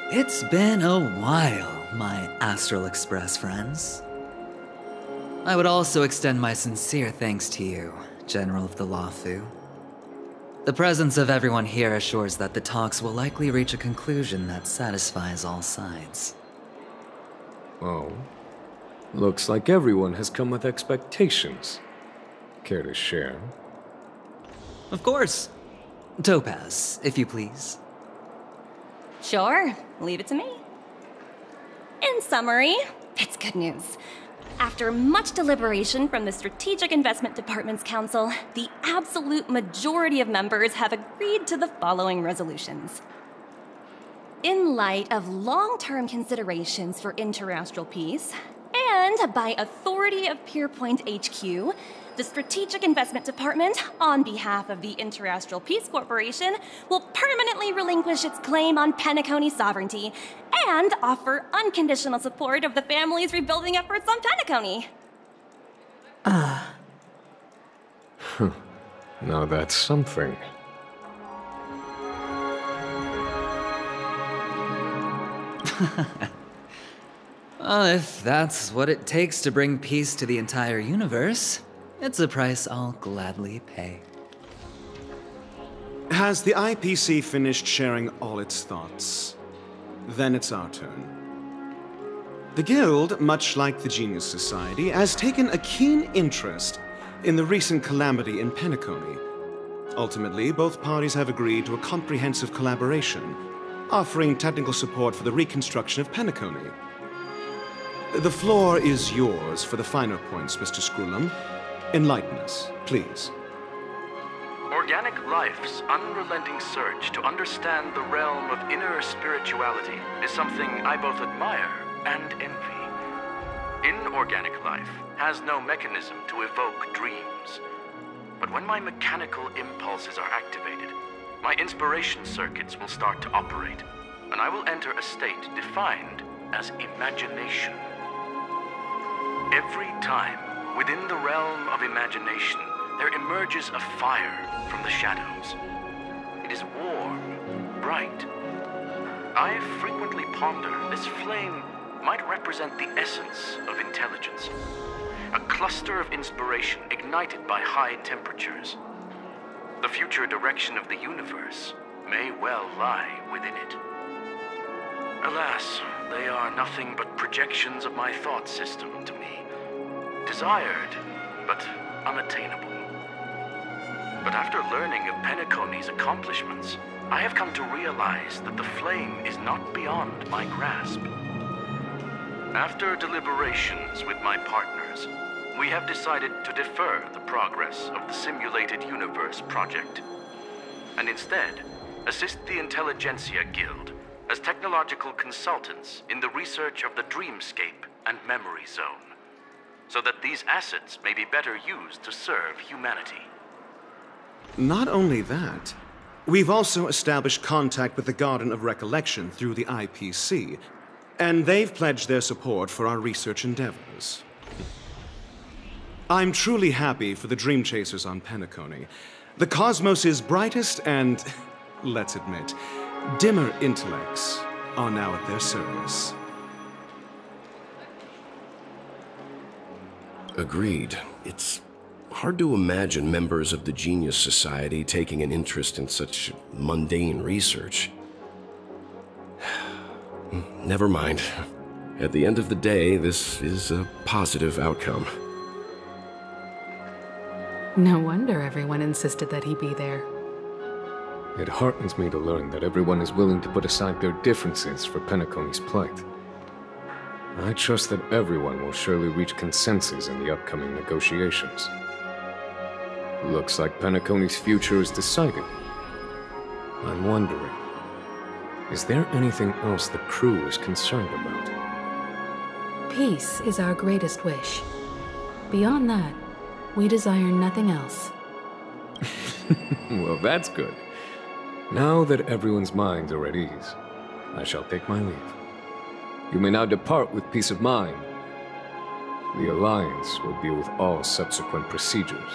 It's been a while, my Astral Express friends. I would also extend my sincere thanks to you, General of the Luofu. The presence of everyone here assures that the talks will likely reach a conclusion that satisfies all sides. Oh. Looks like everyone has come with expectations. Care to share? Of course. Topaz, if you please. Sure, leave it to me. In summary, it's good news. After much deliberation from the Strategic Investment Department's Council, the absolute majority of members have agreed to the following resolutions. In light of long-term considerations for interastral peace, and by authority of Pierpoint HQ, the Strategic Investment Department, on behalf of the Interastral Peace Corporation, will permanently relinquish its claim on Penacony sovereignty and offer unconditional support of the family's rebuilding efforts on Penacony. Now that's something. Well, if that's what it takes to bring peace to the entire universe, it's a price I'll gladly pay. Has the IPC finished sharing all its thoughts? Then it's our turn. The Guild, much like the Genius Society, has taken a keen interest in the recent calamity in Penacony. Ultimately, both parties have agreed to a comprehensive collaboration, offering technical support for the reconstruction of Penacony. The floor is yours for the finer points, Mr. Screwlum. Enlighten us, please. Organic life's unrelenting search to understand the realm of inner spirituality is something I both admire and envy. Inorganic life has no mechanism to evoke dreams. But when my mechanical impulses are activated, my inspiration circuits will start to operate, and I will enter a state defined as imagination. Every time, within the realm of imagination, there emerges a fire from the shadows. It is warm, bright. I frequently ponder this flame might represent the essence of intelligence. A cluster of inspiration ignited by high temperatures. The future direction of the universe may well lie within it. Alas, they are nothing but projections of my thought system to me. Desired, but unattainable. But after learning of Penacony's accomplishments, I have come to realize that the flame is not beyond my grasp. After deliberations with my partners, we have decided to defer the progress of the Simulated Universe project, and instead assist the Intelligentsia Guild as technological consultants in the research of the Dreamscape and Memory Zone, so that these assets may be better used to serve humanity. Not only that, we've also established contact with the Garden of Recollection through the IPC, and they've pledged their support for our research endeavors. I'm truly happy for the Dream Chasers on Penacony. The cosmos' brightest and, let's admit, dimmer intellects are now at their service. Agreed. It's hard to imagine members of the Genius Society taking an interest in such mundane research. Never mind. At the end of the day, this is a positive outcome. No wonder everyone insisted that he be there. It heartens me to learn that everyone is willing to put aside their differences for Penacony's plight. I trust that everyone will surely reach consensus in the upcoming negotiations. Looks like Penacony's future is decided. I'm wondering, is there anything else the crew is concerned about? Peace is our greatest wish. Beyond that, we desire nothing else. Well, that's good. Now that everyone's minds are at ease, I shall take my leave. You may now depart with peace of mind. The Alliance will deal with all subsequent procedures.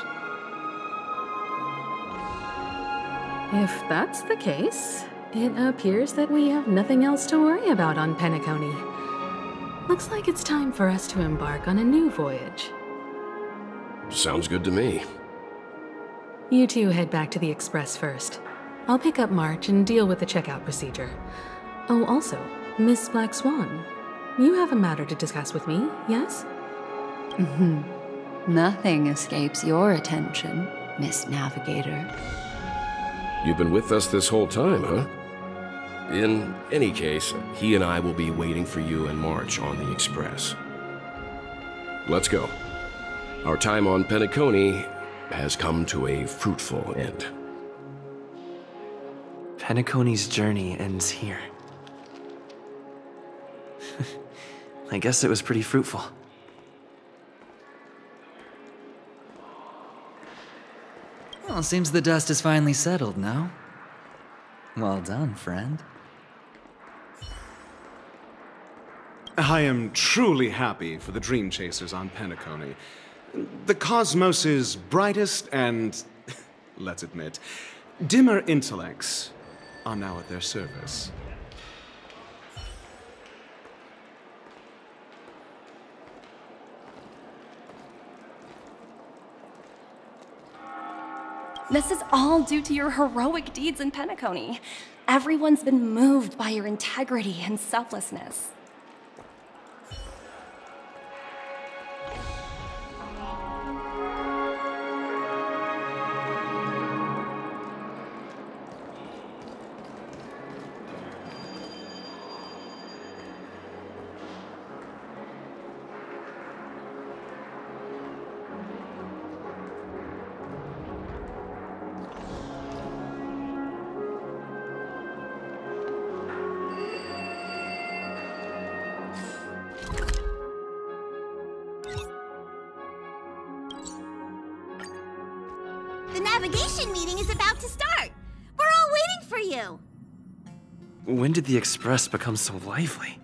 If that's the case, It appears that we have nothing else to worry about on Penacony. Looks like it's time for us to embark on a new voyage. Sounds good to me. You two head back to the Express first. I'll pick up March and deal with the checkout procedure. Oh, also, Miss Black Swan, you have a matter to discuss with me, yes? Nothing escapes your attention, Miss Navigator. You've been with us this whole time, huh? In any case, he and I will be waiting for you and March on the Express. Let's go. Our time on Penacony has come to a fruitful end. Penacony's journey ends here. I guess it was pretty fruitful. Well, seems the dust is finally settled, no? Well done, friend. I am truly happy for the Dream Chasers on Penacony. The cosmos' brightest and, let's admit, dimmer intellects are now at their service. This is all due to your heroic deeds in Penacony. Everyone's been moved by your integrity and selflessness. The navigation meeting is about to start. We're all waiting for you. When did the Express become so lively?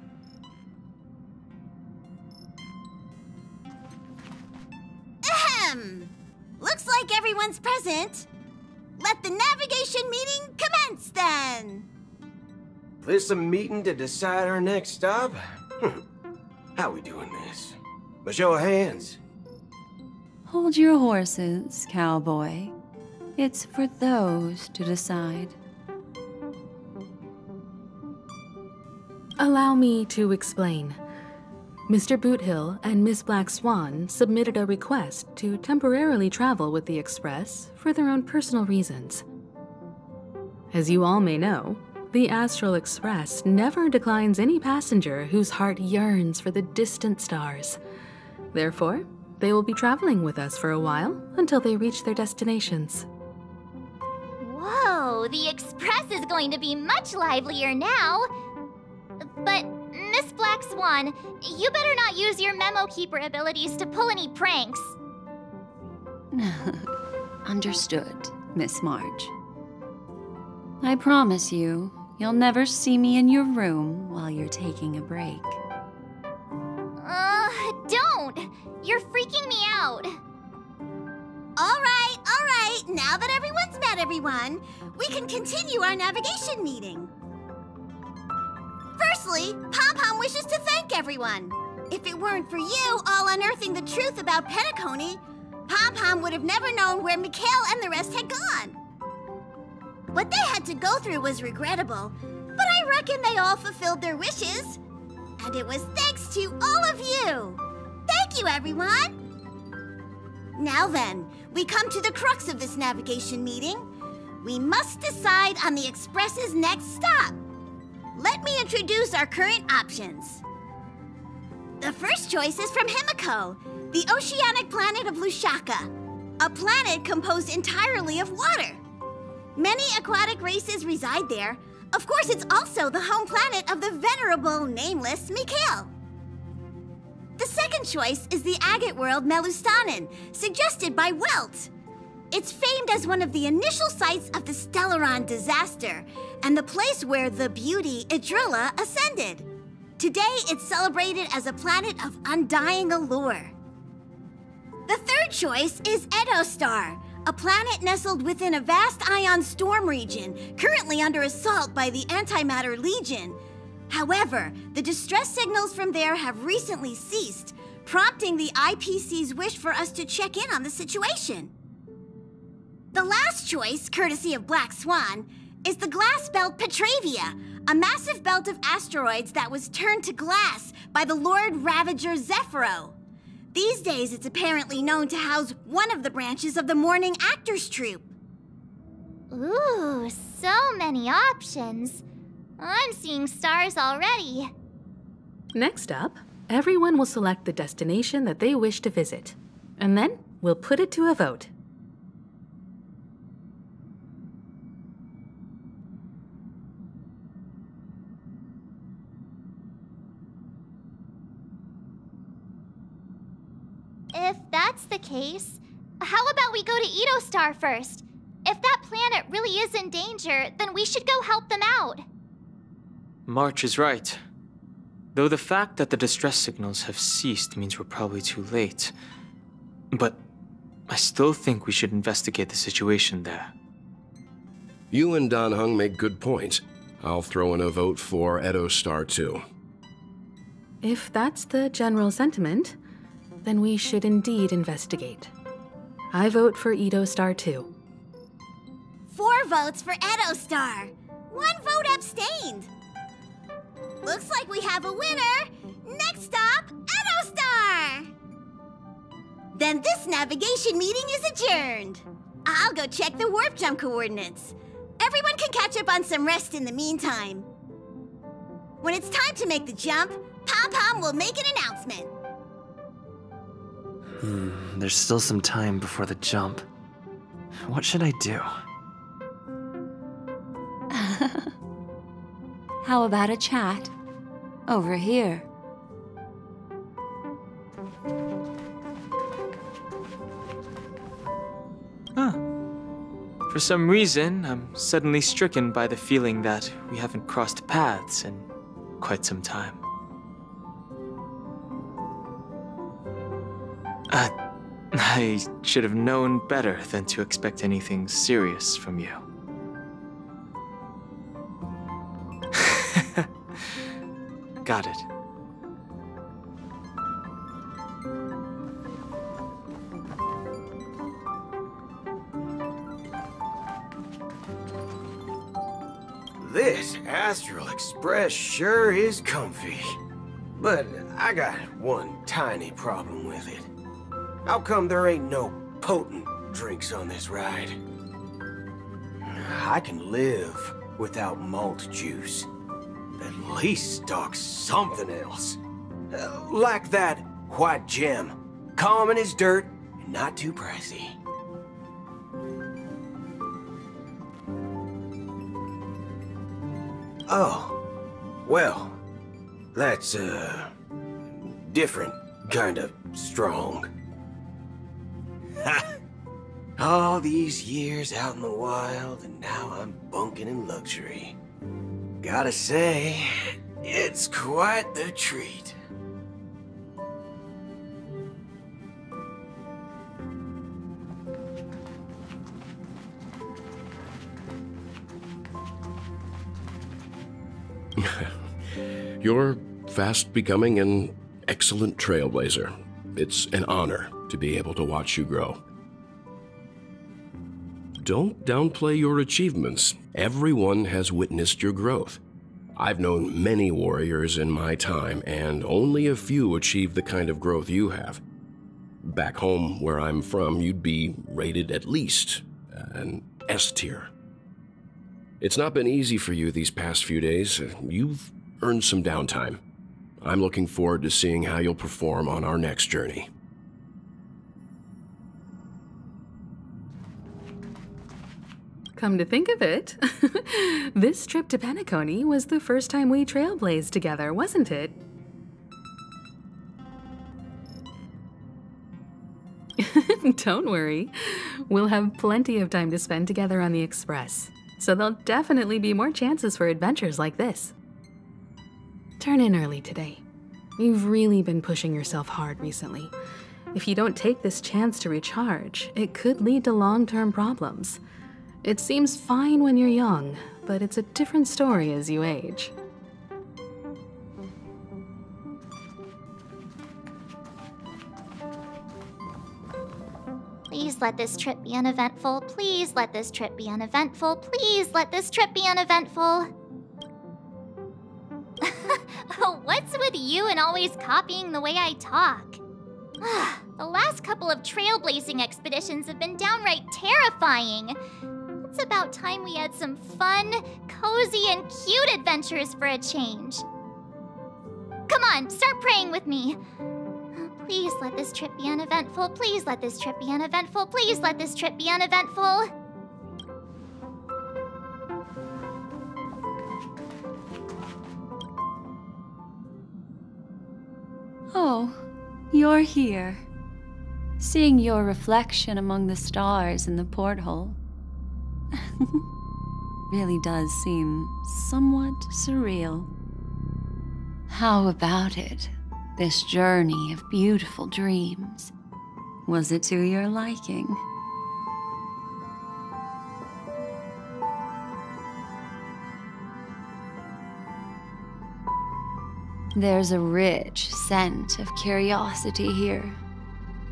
Ahem. Looks like everyone's present. Let the navigation meeting commence then. This a meeting to decide our next stop? How we doing this? A show of hands. Hold your horses, cowboy. It's for those to decide. Allow me to explain. Mr. Boothill and Miss Black Swan submitted a request to temporarily travel with the Express for their own personal reasons. As you all may know, the Astral Express never declines any passenger whose heart yearns for the distant stars. Therefore, they will be traveling with us for a while until they reach their destinations. Whoa, the Express is going to be much livelier now. But, Miss Black Swan, you better not use your memo keeper abilities to pull any pranks. Understood, Miss March. I promise you, you'll never see me in your room while you're taking a break. Don't! You're freaking me out. All right. Now that everyone's met everyone, we can continue our navigation meeting. Firstly, Pom-Pom wishes to thank everyone. If it weren't for you all unearthing the truth about Penacony, Pom-Pom would have never known where Mikhail and the rest had gone. What they had to go through was regrettable, but I reckon they all fulfilled their wishes. And it was thanks to all of you. Thank you, everyone! Now then, we come to the crux of this navigation meeting. We must decide on the Express's next stop. Let me introduce our current options. The first choice is from Himiko, the oceanic planet of Lushaka, a planet composed entirely of water. Many aquatic races reside there. Of course, it's also the home planet of the venerable, nameless Mikhail. The second choice is the agate world Melustanen, suggested by Welt. It's famed as one of the initial sites of the Stellaron disaster, and the place where the beauty Idrilla ascended. Today, it's celebrated as a planet of undying allure. The third choice is Edostar, a planet nestled within a vast ion storm region, currently under assault by the Antimatter Legion. However, the distress signals from there have recently ceased, prompting the IPC's wish for us to check in on the situation. The last choice, courtesy of Black Swan, is the glass belt Petravia, a massive belt of asteroids that was turned to glass by the Lord Ravager Zephyro. These days, it's apparently known to house one of the branches of the Morning Actors Troupe. Ooh, so many options. I'm seeing stars already. Next up, everyone will select the destination that they wish to visit, and then we'll put it to a vote. If that's the case, how about we go to Edo Star first? If that planet really is in danger, then we should go help them out. March is right. Though the fact that the distress signals have ceased means we're probably too late. But I still think we should investigate the situation there. You and Dan Heng make good points. I'll throw in a vote for Edo Star too. If that's the general sentiment, then we should indeed investigate. I vote for Edo Star too. 4 votes for Edo Star. 1 vote abstained. Looks like we have a winner. Next stop, Edo Star. Then this navigation meeting is adjourned. I'll go check the warp jump coordinates. Everyone can catch up on some rest in the meantime. When it's time to make the jump, Pom-Pom will make an announcement. There's still some time before the jump. What should I do? How about a chat? Over here. Huh. For some reason, I'm suddenly stricken by the feeling that we haven't crossed paths in quite some time. I should have known better than to expect anything serious from you. Got it. This Astral Express sure is comfy. But I got one tiny problem with it. How come there ain't no potent drinks on this ride? I can live without malt juice. At least stock something else. Like that white gem. Common as dirt and not too pricey. Oh, well, that's different kind of strong. Ha! All these years out in the wild, and now I'm bunking in luxury. Gotta say, it's quite the treat. You're fast becoming an excellent trailblazer. It's an honor to be able to watch you grow. Don't downplay your achievements. Everyone has witnessed your growth. I've known many warriors in my time, and only a few achieve the kind of growth you have. Back home, where I'm from, you'd be rated at least an S tier. It's not been easy for you these past few days. You've earned some downtime. I'm looking forward to seeing how you'll perform on our next journey. Come to think of it, this trip to Penacony was the first time we trailblazed together, wasn't it? Don't worry. We'll have plenty of time to spend together on the Express, so there'll definitely be more chances for adventures like this. Turn in early today. You've really been pushing yourself hard recently, If you don't take this chance to recharge, it could lead to long-term problems. It seems fine when you're young, but it's a different story as you age. Please let this trip be uneventful. Please let this trip be uneventful. Please let this trip be uneventful. What's with you and always copying the way I talk? The last couple of trailblazing expeditions have been downright terrifying. It's about time we had some fun, cozy, and cute adventures for a change. Come on, start praying with me. Please let this trip be uneventful. Please let this trip be uneventful. Please let this trip be uneventful. Oh, you're here. Seeing your reflection among the stars in the porthole really does seem somewhat surreal. How about it? This journey of beautiful dreams. Was it to your liking? There's a rich scent of curiosity here.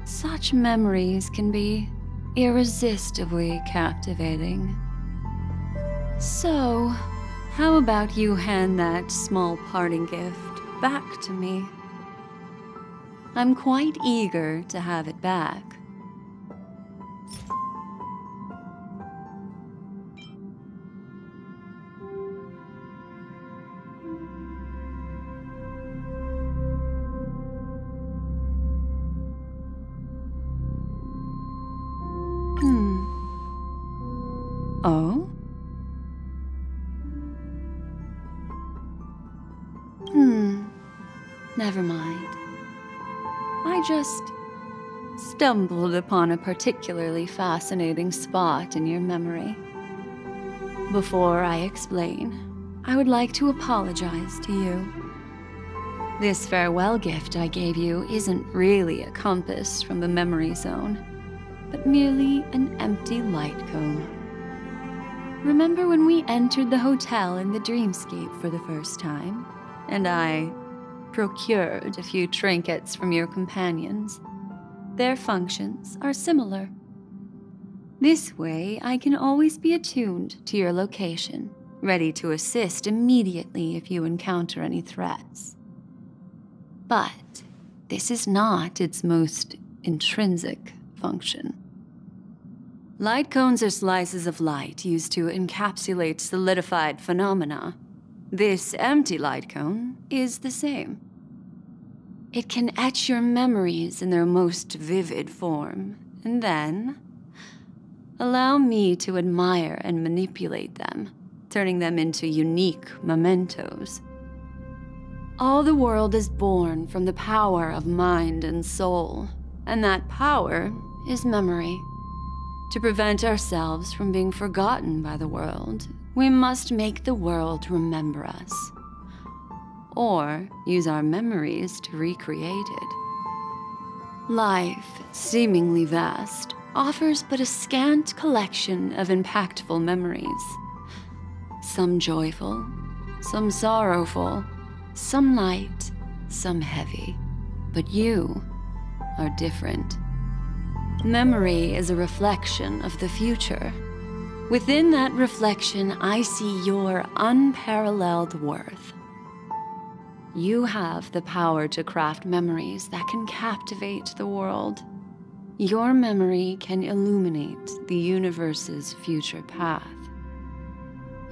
Such memories can be irresistibly captivating. So, how about you hand that small parting gift back to me? I'm quite eager to have it back. Oh? Never mind. I just stumbled upon a particularly fascinating spot in your memory. Before I explain, I would like to apologize to you. This farewell gift I gave you isn't really a compass from the memory zone, but merely an empty light cone. Remember when we entered the hotel in the dreamscape for the first time, and I procured a few trinkets from your companions? Their functions are similar. This way, I can always be attuned to your location, ready to assist immediately if you encounter any threats. But this is not its most intrinsic function. Light cones are slices of light used to encapsulate solidified phenomena. This empty light cone is the same. It can etch your memories in their most vivid form, and then allow me to admire and manipulate them, turning them into unique mementos. All the world is born from the power of mind and soul, and that power is memory. To prevent ourselves from being forgotten by the world, we must make the world remember us, or use our memories to recreate it. Life, seemingly vast, offers but a scant collection of impactful memories. Some joyful, some sorrowful, some light, some heavy. But you are different. Memory is a reflection of the future. Within that reflection, I see your unparalleled worth. You have the power to craft memories that can captivate the world. Your memory can illuminate the universe's future path.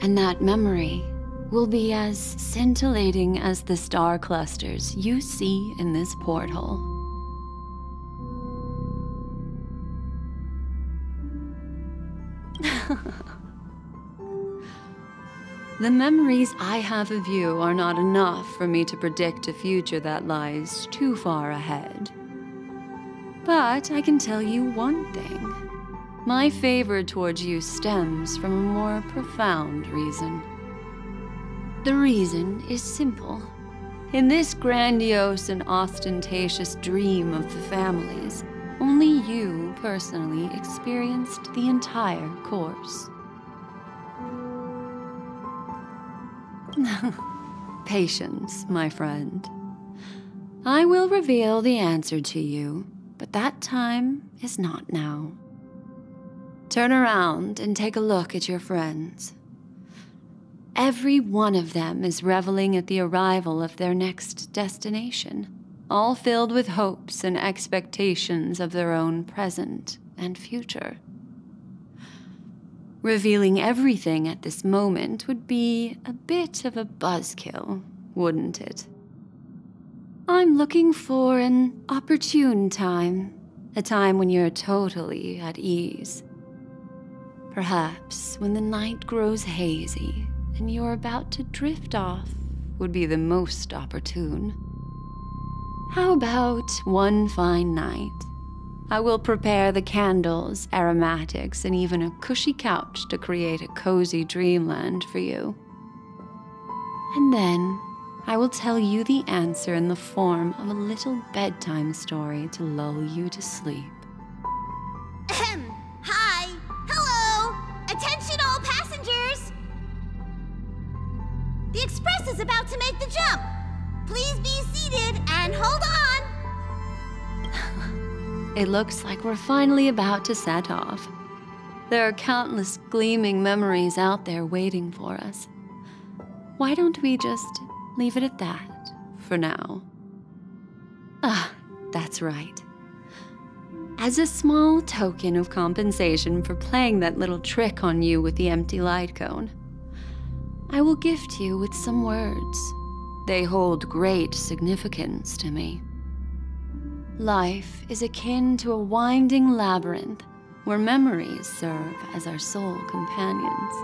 And that memory will be as scintillating as the star clusters you see in this porthole. The memories I have of you are not enough for me to predict a future that lies too far ahead. But I can tell you one thing. My favor towards you stems from a more profound reason. The reason is simple. In this grandiose and ostentatious dream of the families, only you personally experienced the entire course. Patience, my friend. I will reveal the answer to you, but that time is not now. Turn around and take a look at your friends. Every one of them is reveling at the arrival of their next destination, all filled with hopes and expectations of their own present and future. Revealing everything at this moment would be a bit of a buzzkill, wouldn't it? I'm looking for an opportune time, a time when you're totally at ease. Perhaps when the night grows hazy and you're about to drift off would be the most opportune. How about one fine night? I will prepare the candles, aromatics, and even a cushy couch to create a cozy dreamland for you. And then I will tell you the answer in the form of a little bedtime story to lull you to sleep. Hi! Hello! Attention all passengers! The Express is about to make the jump. Please be seated and hold on. It looks like we're finally about to set off. There are countless gleaming memories out there waiting for us. Why don't we just leave it at that for now? That's right. As a small token of compensation for playing that little trick on you with the empty light cone, I will gift you with some words. They hold great significance to me. Life is akin to a winding labyrinth where memories serve as our sole companions.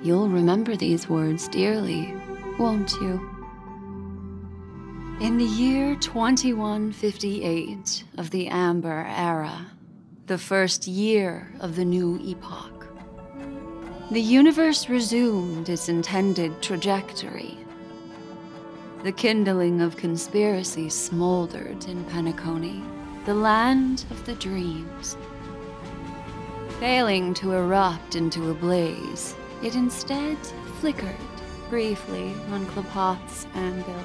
You'll remember these words dearly, won't you? In the year 2158 of the Amber Era, the first year of the new epoch, the universe resumed its intended trajectory. The kindling of conspiracy smoldered in Penacony, the land of the dreams. Failing to erupt into a blaze, it instead flickered briefly on Klapoth's anvil,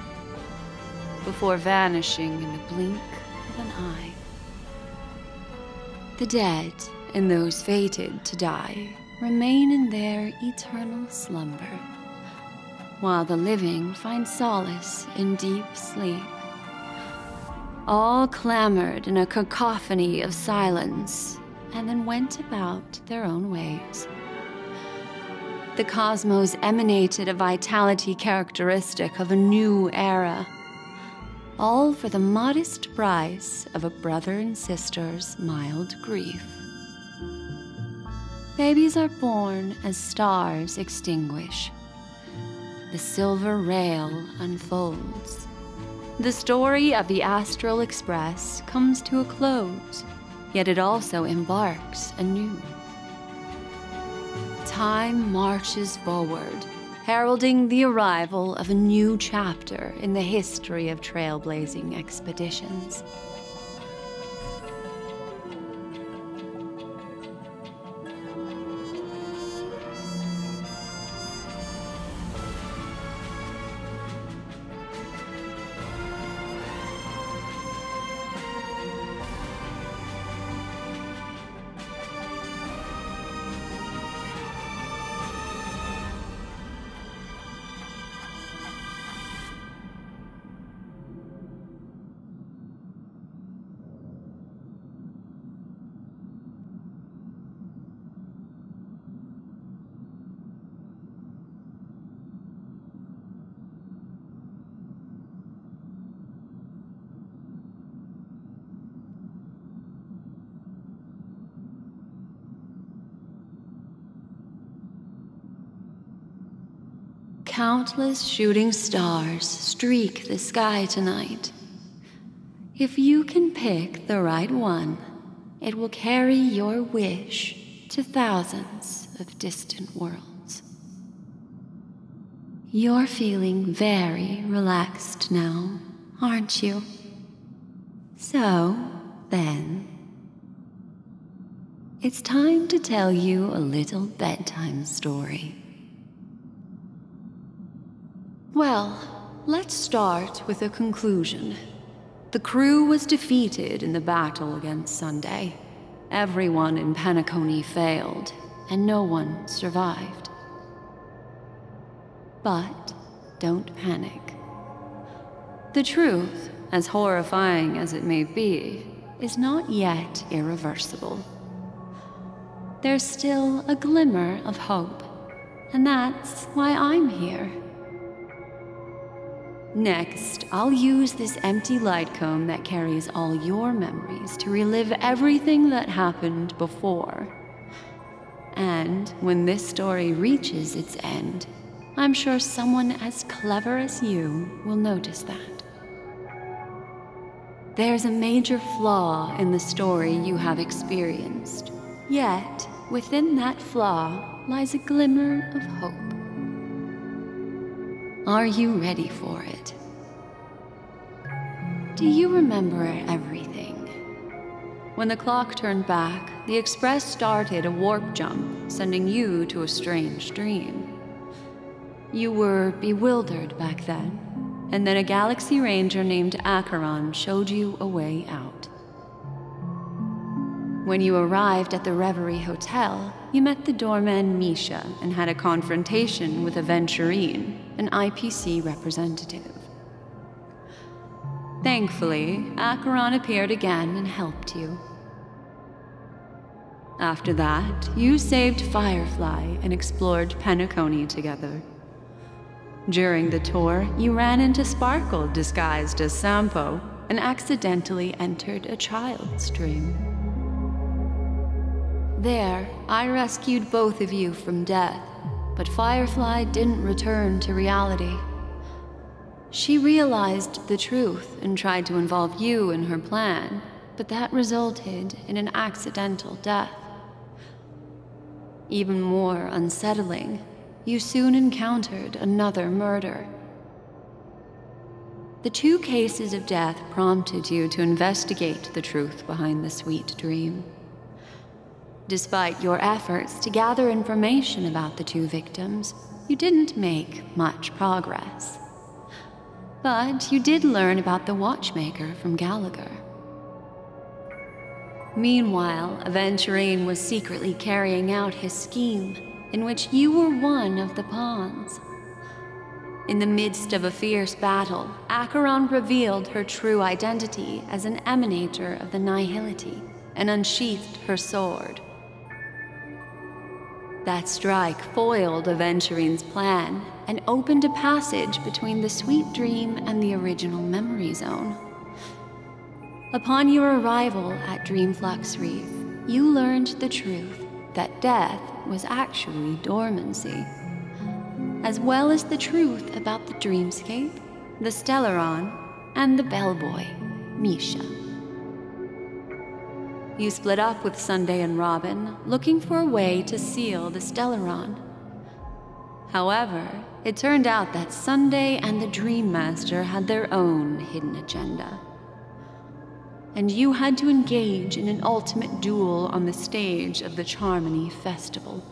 before vanishing in the blink of an eye. The dead and those fated to die remain in their eternal slumber, while the living find solace in deep sleep. All clamored in a cacophony of silence, and then went about their own ways. The cosmos emanated a vitality characteristic of a new era, all for the modest price of a brother and sister's mild grief. Babies are born as stars extinguish. The silver rail unfolds. The story of the Astral Express comes to a close, yet it also embarks anew. Time marches forward, heralding the arrival of a new chapter in the history of trailblazing expeditions. Countless shooting stars streak the sky tonight. If you can pick the right one, it will carry your wish to thousands of distant worlds. You're feeling very relaxed now, aren't you? So, then, it's time to tell you a little bedtime story. Well, let's start with a conclusion. The crew was defeated in the battle against Sunday. Everyone in Penacony failed, and no one survived. But don't panic. The truth, as horrifying as it may be, is not yet irreversible. There's still a glimmer of hope, and that's why I'm here. Next, I'll use this empty light cone that carries all your memories to relive everything that happened before. And when this story reaches its end, I'm sure someone as clever as you will notice that. There's a major flaw in the story you have experienced, yet within that flaw lies a glimmer of hope. Are you ready for it? Do you remember everything? When the clock turned back, the Express started a warp jump, sending you to a strange dream. You were bewildered back then, and then a Galaxy Ranger named Acheron showed you a way out. When you arrived at the Reverie Hotel, you met the doorman Misha and had a confrontation with Aventurine, an IPC representative. Thankfully, Acheron appeared again and helped you. After that, you saved Firefly and explored Penacony together. During the tour, you ran into Sparkle disguised as Sampo and accidentally entered a child's dream. There, I rescued both of you from death, but Firefly didn't return to reality. She realized the truth and tried to involve you in her plan, but that resulted in an accidental death. Even more unsettling, you soon encountered another murder. The 2 cases of death prompted you to investigate the truth behind the sweet dream. Despite your efforts to gather information about the 2 victims, you didn't make much progress. But you did learn about the watchmaker from Gallagher. Meanwhile, Aventurine was secretly carrying out his scheme, in which you were one of the pawns. In the midst of a fierce battle, Acheron revealed her true identity as an emanator of the Nihility and unsheathed her sword. That strike foiled Aventurine's plan and opened a passage between the sweet dream and the original memory zone. Upon your arrival at Dreamflux Reef, you learned the truth that death was actually dormancy, as well as the truth about the dreamscape, the Stellaron, and the bellboy, Misha. You split up with Sunday and Robin, looking for a way to seal the Stellaron. However, it turned out that Sunday and the Dream Master had their own hidden agenda. And you had to engage in an ultimate duel on the stage of the Charmony Festival.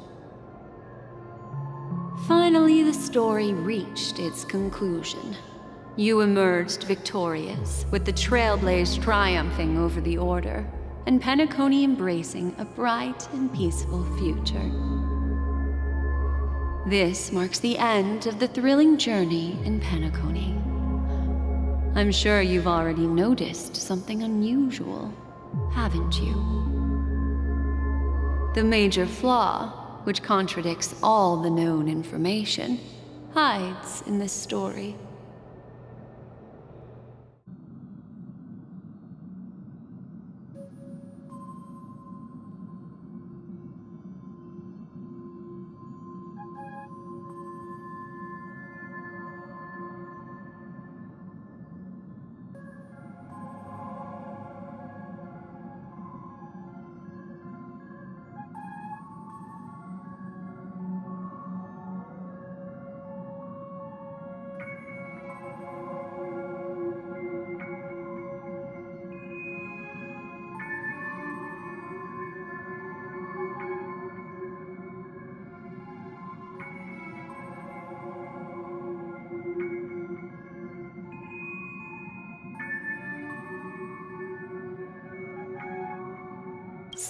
Finally, the story reached its conclusion. You emerged victorious, with the Trailblaze triumphing over the Order, and Penacony embracing a bright and peaceful future. This marks the end of the thrilling journey in Penacony. I'm sure you've already noticed something unusual, haven't you? The major flaw, which contradicts all the known information, hides in this story.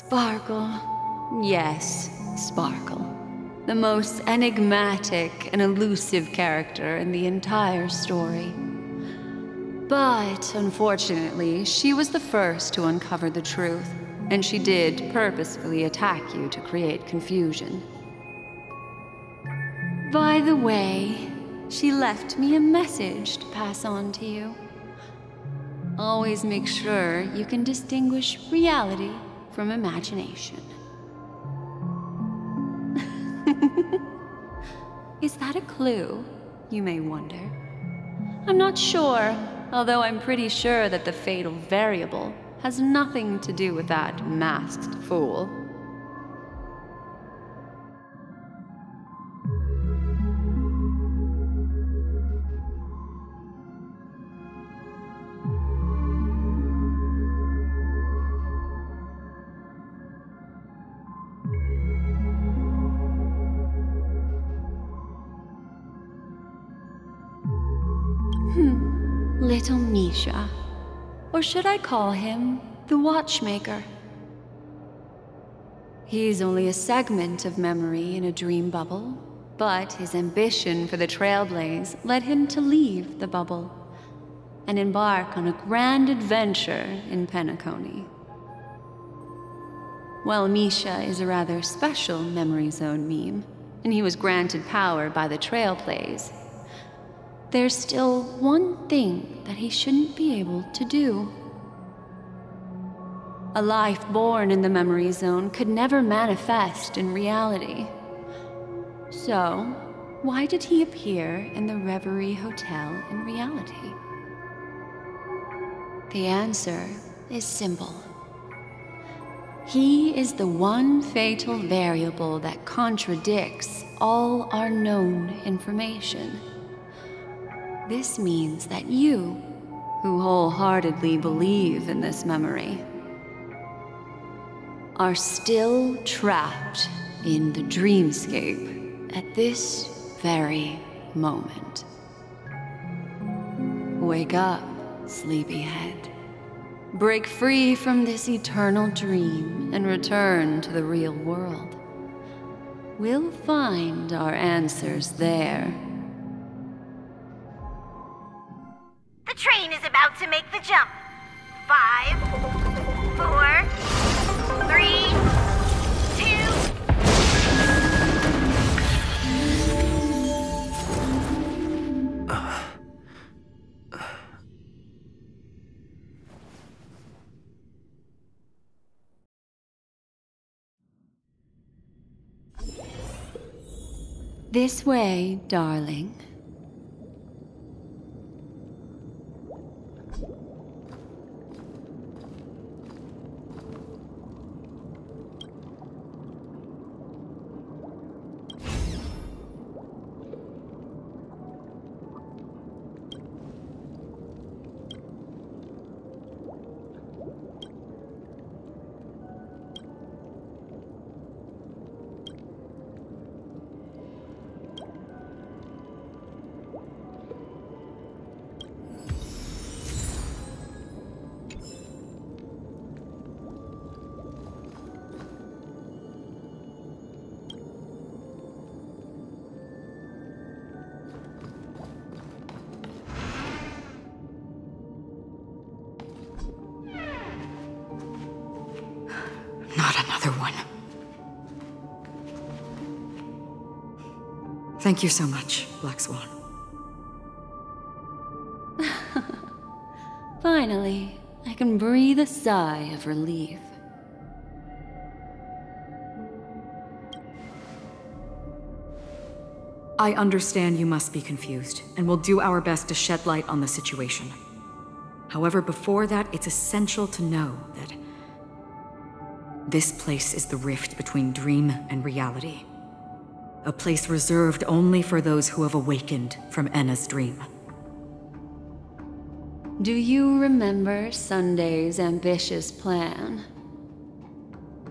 Sparkle. Yes, Sparkle. The most enigmatic and elusive character in the entire story. But, unfortunately, she was the first to uncover the truth, and she did purposefully attack you to create confusion. By the way, she left me a message to pass on to you. Always make sure you can distinguish reality from imagination. Is that a clue, you may wonder? I'm not sure, although I'm pretty sure that the fatal variable has nothing to do with that masked fool. Little Misha. Or should I call him the Watchmaker? He's only a segment of memory in a dream bubble, but his ambition for the Trailblaze led him to leave the bubble and embark on a grand adventure in Penacony. While Misha is a rather special Memory Zone meme, and he was granted power by the Trailblaze, there's still one thing that he shouldn't be able to do. A life born in the Memory Zone could never manifest in reality. So, why did he appear in the Reverie Hotel in reality? The answer is simple. He is the one fatal variable that contradicts all our known information. This means that you, who wholeheartedly believe in this memory, are still trapped in the dreamscape at this very moment. Wake up, sleepyhead. Break free from this eternal dream and return to the real world. We'll find our answers there. The train is about to make the jump. 5, 4, 3, 2. This way, darling. Not another one. Thank you so much, Black Swan. Finally, I can breathe a sigh of relief. I understand you must be confused, and we'll do our best to shed light on the situation. However, before that, it's essential to know that this place is the rift between dream and reality. A place reserved only for those who have awakened from Enna's dream. Do you remember Sunday's ambitious plan?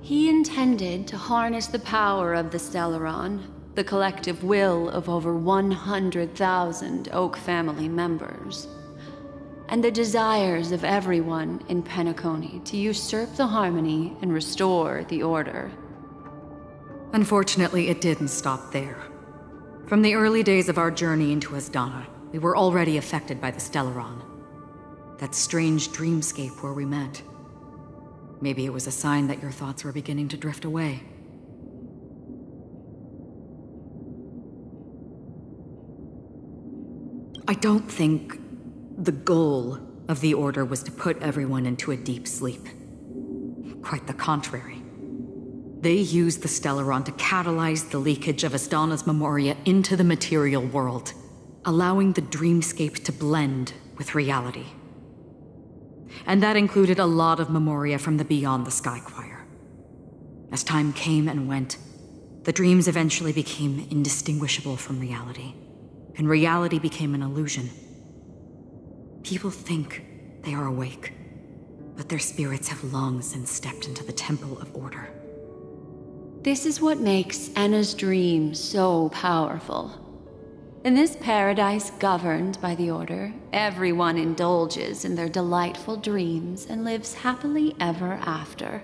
He intended to harness the power of the Stellaron, the collective will of over 100,000 Oak family members. and the desires of everyone in Penacony to usurp the harmony and restore the order. Unfortunately, it didn't stop there. From the early days of our journey into Asdana, we were already affected by the Stellaron. That strange dreamscape where we met. Maybe it was a sign that your thoughts were beginning to drift away. I don't think the goal of the Order was to put everyone into a deep sleep. Quite the contrary. They used the Stellaron to catalyze the leakage of Asdana's memoria into the material world, allowing the dreamscape to blend with reality. And that included a lot of memoria from the Beyond the Sky Choir. As time came and went, the dreams eventually became indistinguishable from reality, and reality became an illusion. People think they are awake, but their spirits have long since stepped into the Temple of Order. This is what makes Enna's dream so powerful. In this paradise governed by the Order, everyone indulges in their delightful dreams and lives happily ever after.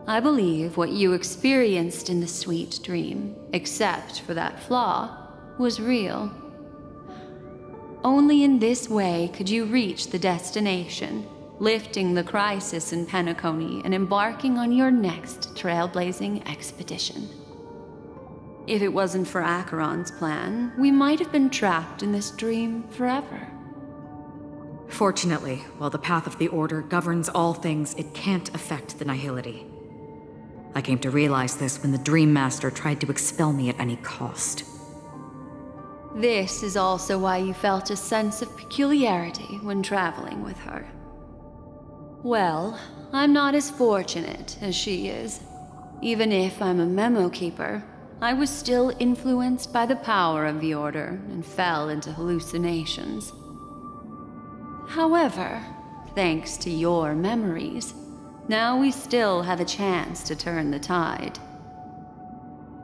I believe what you experienced in the sweet dream, except for that flaw, was real. Only in this way could you reach the destination, lifting the crisis in Penacony and embarking on your next trailblazing expedition. If it wasn't for Acheron's plan, we might have been trapped in this dream forever. Fortunately, while the path of the Order governs all things, it can't affect the Nihility. I came to realize this when the Dream Master tried to expel me at any cost. This is also why you felt a sense of peculiarity when traveling with her. Well, I'm not as fortunate as she is. Even if I'm a memo keeper, I was still influenced by the power of the Order and fell into hallucinations. However, thanks to your memories, now we still have a chance to turn the tide.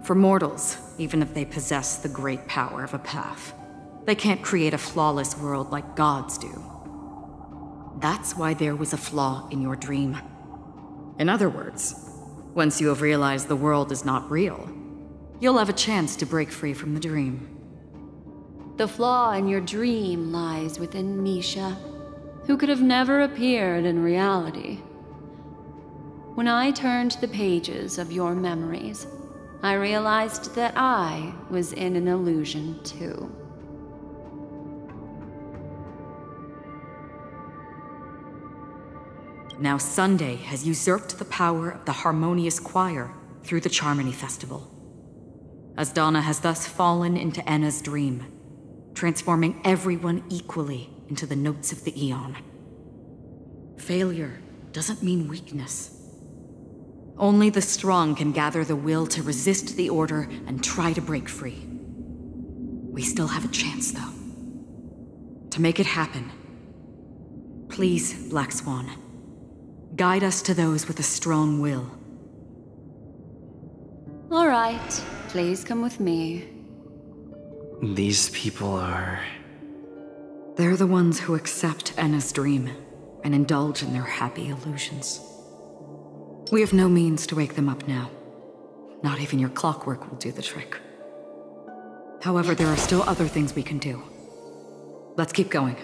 For mortals, even if they possess the great power of a path, they can't create a flawless world like gods do. That's why there was a flaw in your dream. In other words, once you have realized the world is not real, you'll have a chance to break free from the dream. The flaw in your dream lies within Misha, who could have never appeared in reality. When I turned the pages of your memories, I realized that I was in an illusion too. Now Sunday has usurped the power of the Harmonious Choir through the Charmony Festival. Asdana has thus fallen into Enna's dream, transforming everyone equally into the notes of the Eon. Failure doesn't mean weakness. Only the strong can gather the will to resist the Order and try to break free. We still have a chance, though. To make it happen, please, Black Swan, guide us to those with a strong will. All right, please come with me. These people are... They're the ones who accept Enna's dream and indulge in their happy illusions. We have no means to wake them up now. Not even your clockwork will do the trick. However, there are still other things we can do. Let's keep going.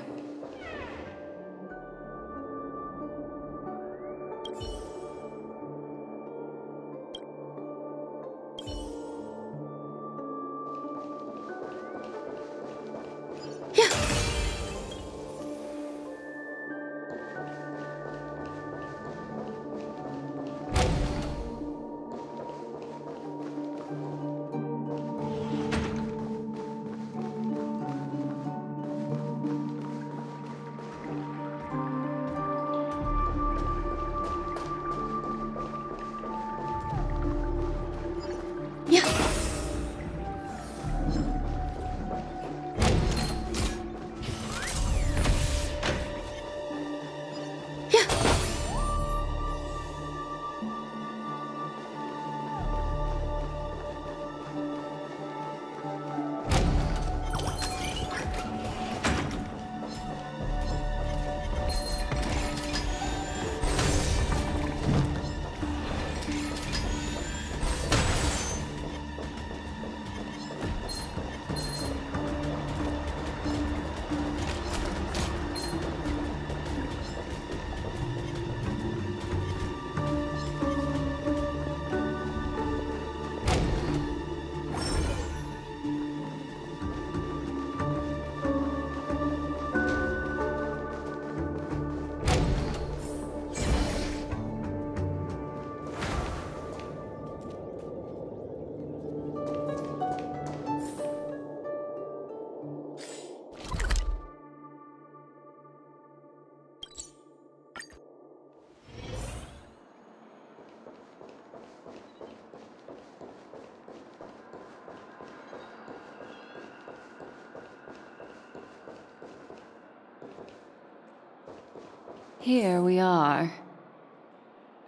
Here we are.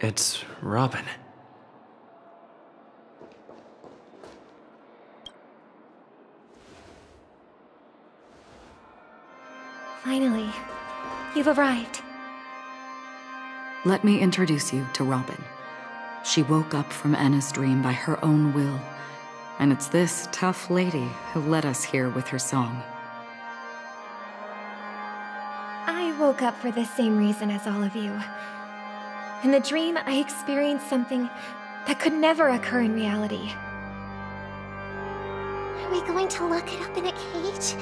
It's Robin. Finally, you've arrived. Let me introduce you to Robin. She woke up from Anna's dream by her own will, and it's this tough lady who led us here with her song. I woke up for the same reason as all of you. In the dream, I experienced something that could never occur in reality. Are we going to lock it up in a cage?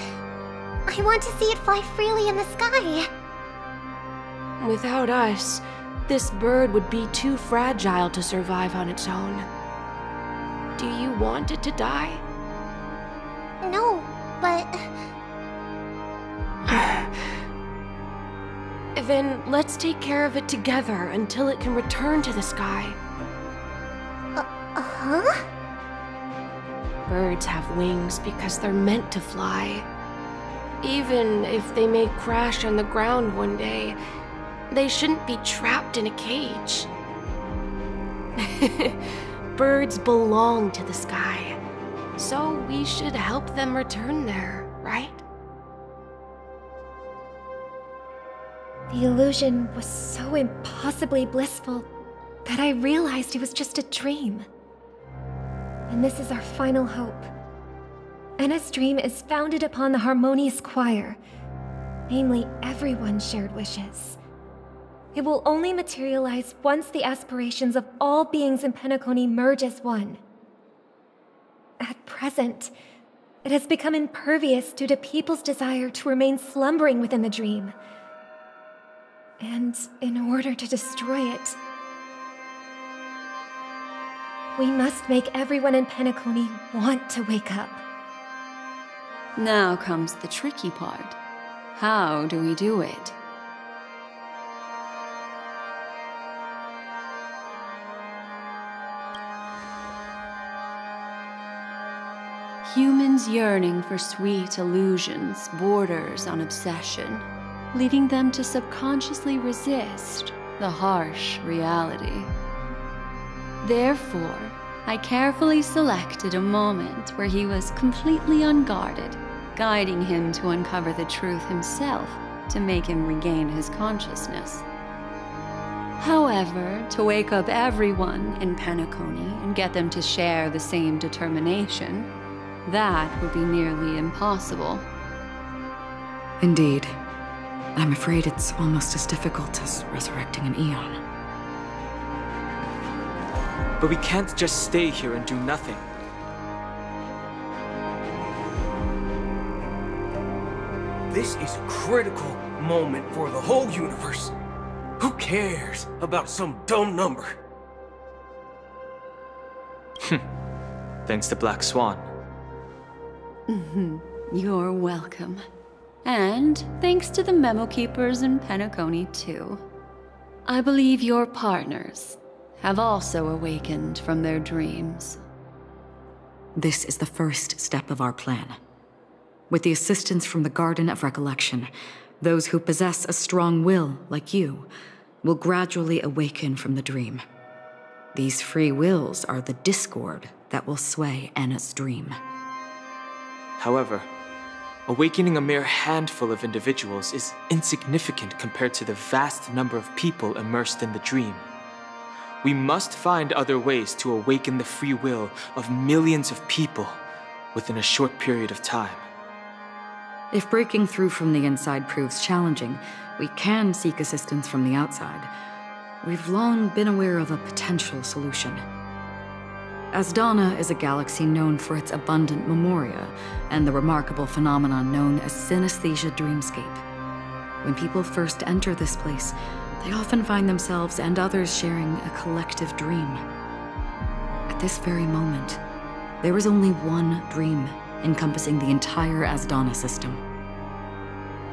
I want to see it fly freely in the sky. Without us, this bird would be too fragile to survive on its own. Do you want it to die? No, but... Then let's take care of it together until it can return to the sky. Huh? Birds have wings because they're meant to fly. Even if they may crash on the ground one day, they shouldn't be trapped in a cage. Birds belong to the sky, so we should help them return there, right? The illusion was so impossibly blissful that I realized it was just a dream. And this is our final hope. Anna's dream is founded upon the harmonious choir, namely everyone's shared wishes. It will only materialize once the aspirations of all beings in Penacony merge as one. At present, it has become impervious due to people's desire to remain slumbering within the dream. And in order to destroy it, we must make everyone in Penacony want to wake up. Now comes the tricky part. How do we do it? Humans yearning for sweet illusions borders on obsession, leading them to subconsciously resist the harsh reality. Therefore, I carefully selected a moment where he was completely unguarded, guiding him to uncover the truth himself to make him regain his consciousness. However, to wake up everyone in Penacony and get them to share the same determination, that would be nearly impossible. Indeed. I'm afraid it's almost as difficult as resurrecting an Eon. But we can't just stay here and do nothing. This is a critical moment for the whole universe. Who cares about some dumb number? Thanks to Black Swan. You're welcome. And thanks to the memo keepers in Penacony, too. I believe your partners have also awakened from their dreams. This is the first step of our plan. With the assistance from the Garden of Recollection, those who possess a strong will, like you, will gradually awaken from the dream. These free wills are the discord that will sway Anna's dream. However, awakening a mere handful of individuals is insignificant compared to the vast number of people immersed in the dream. We must find other ways to awaken the free will of millions of people within a short period of time. If breaking through from the inside proves challenging, we can seek assistance from the outside. We've long been aware of a potential solution. Asdana is a galaxy known for its abundant memoria and the remarkable phenomenon known as synesthesia dreamscape. When people first enter this place, they often find themselves and others sharing a collective dream. At this very moment, there is only one dream encompassing the entire Asdana system.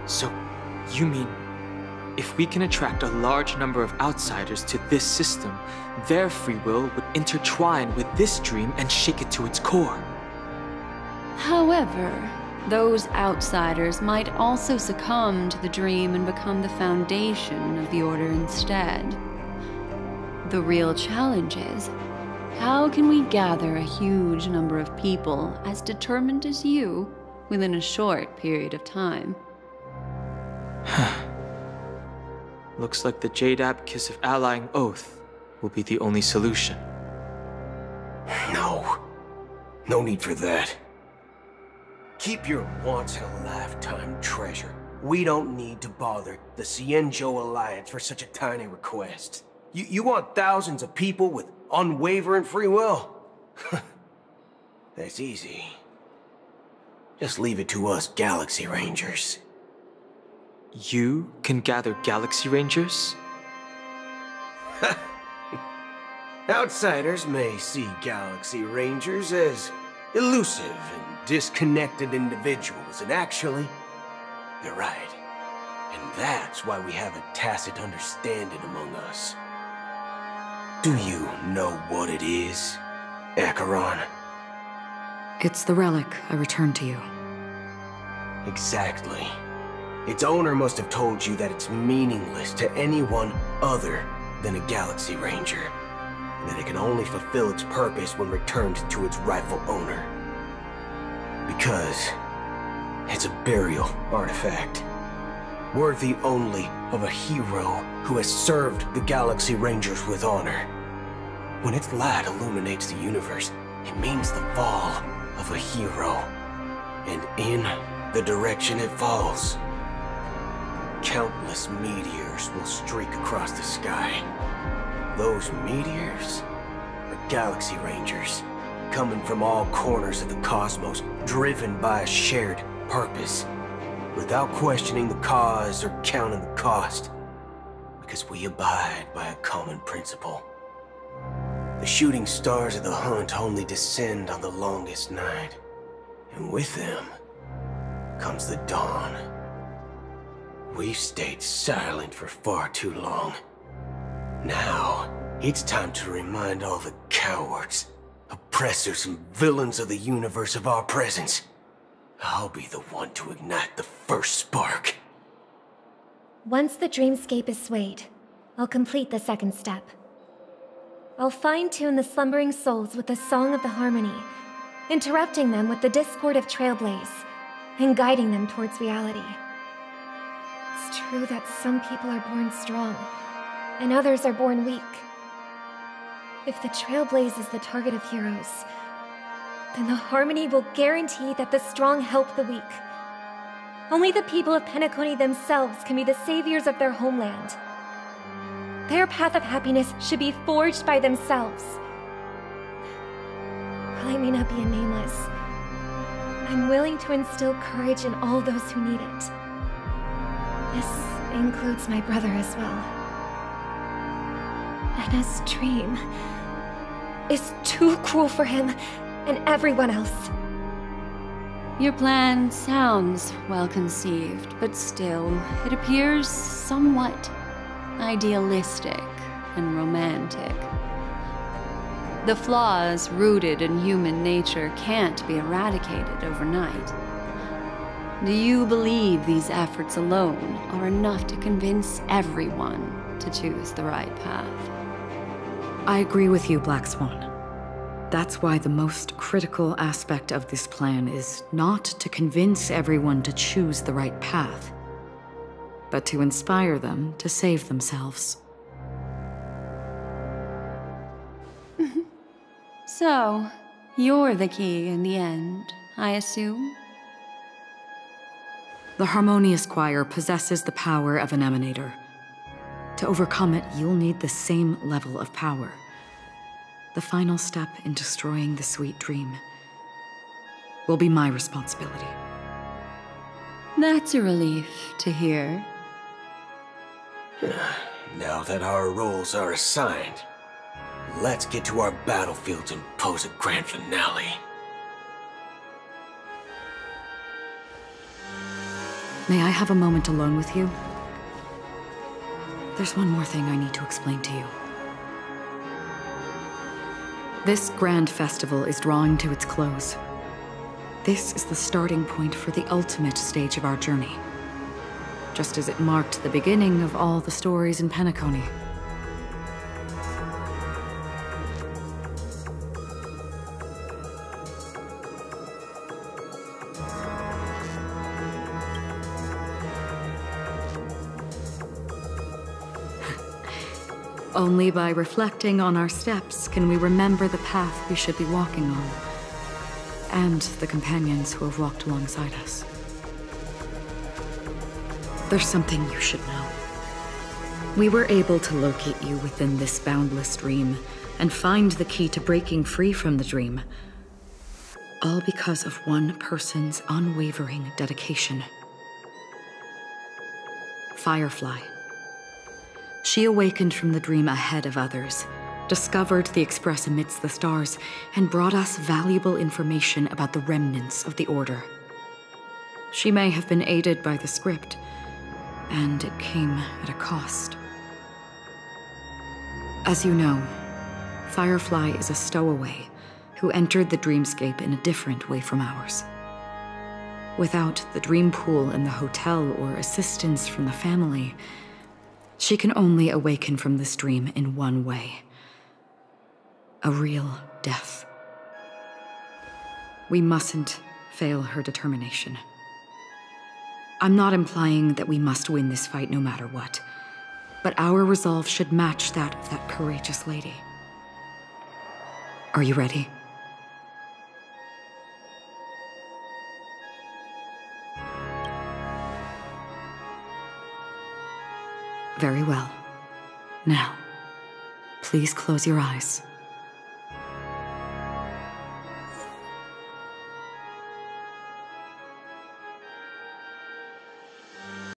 So, you mean, if we can attract a large number of outsiders to this system, their free will would intertwine with this dream and shake it to its core? However, those outsiders might also succumb to the dream and become the foundation of the Order instead. The real challenge is, how can we gather a huge number of people as determined as you within a short period of time? Looks like the Jade Abacus of Allying Oath will be the only solution. No need for that. Keep your once-in-a-lifetime treasure. We don't need to bother the Cienjo Alliance for such a tiny request. You want thousands of people with unwavering free will? That's easy. Just leave it to us Galaxy Rangers. You can gather Galaxy Rangers? Outsiders may see Galaxy Rangers as elusive and disconnected individuals, and actually, they're right. And that's why we have a tacit understanding among us. Do you know what it is, Acheron? It's the relic I returned to you. Exactly. Its owner must have told you that it's meaningless to anyone other than a Galaxy Ranger, and that it can only fulfill its purpose when returned to its rightful owner. Because it's a burial artifact, worthy only of a hero who has served the Galaxy Rangers with honor. When its light illuminates the universe, it means the fall of a hero, and in the direction it falls, countless meteors will streak across the sky. Those meteors are Galaxy Rangers, coming from all corners of the cosmos, driven by a shared purpose, without questioning the cause or counting the cost, because we abide by a common principle. The shooting stars of the hunt only descend on the longest night, and with them comes the dawn. We've stayed silent for far too long. Now, it's time to remind all the cowards, oppressors, and villains of the universe of our presence. I'll be the one to ignite the first spark. Once the dreamscape is swayed, I'll complete the second step. I'll fine-tune the slumbering souls with the Song of the Harmony, interrupting them with the discord of Trailblaze, and guiding them towards reality. It's true that some people are born strong, and others are born weak. If the Trailblaze is the target of heroes, then the Harmony will guarantee that the strong help the weak. Only the people of Penacony themselves can be the saviors of their homeland. Their path of happiness should be forged by themselves. While I may not be a nameless, I'm willing to instill courage in all those who need it. This includes my brother as well. Anna's dream is too cruel for him and everyone else. Your plan sounds well conceived, but still, it appears somewhat idealistic and romantic. The flaws rooted in human nature can't be eradicated overnight. Do you believe these efforts alone are enough to convince everyone to choose the right path? I agree with you, Black Swan. That's why the most critical aspect of this plan is not to convince everyone to choose the right path, but to inspire them to save themselves. So, you're the key in the end, I assume? The Harmonious Choir possesses the power of an emanator. To overcome it, you'll need the same level of power. The final step in destroying the sweet dream will be my responsibility. That's a relief to hear. Now that our roles are assigned, let's get to our battlefields and pose a grand finale. May I have a moment alone with you? There's one more thing I need to explain to you. This grand festival is drawing to its close. This is the starting point for the ultimate stage of our journey, just as it marked the beginning of all the stories in Penacony. Only by reflecting on our steps can we remember the path we should be walking on, and the companions who have walked alongside us. There's something you should know. We were able to locate you within this boundless dream and find the key to breaking free from the dream, all because of one person's unwavering dedication. Firefly. She awakened from the dream ahead of others, discovered the Express amidst the stars, and brought us valuable information about the remnants of the Order. She may have been aided by the script, and it came at a cost. As you know, Firefly is a stowaway who entered the dreamscape in a different way from ours. Without the dream pool in the hotel or assistance from the family, she can only awaken from this dream in one way: a real death. We mustn't fail her determination. I'm not implying that we must win this fight no matter what, but our resolve should match that of that courageous lady. Are you ready? Very well. Now, please close your eyes.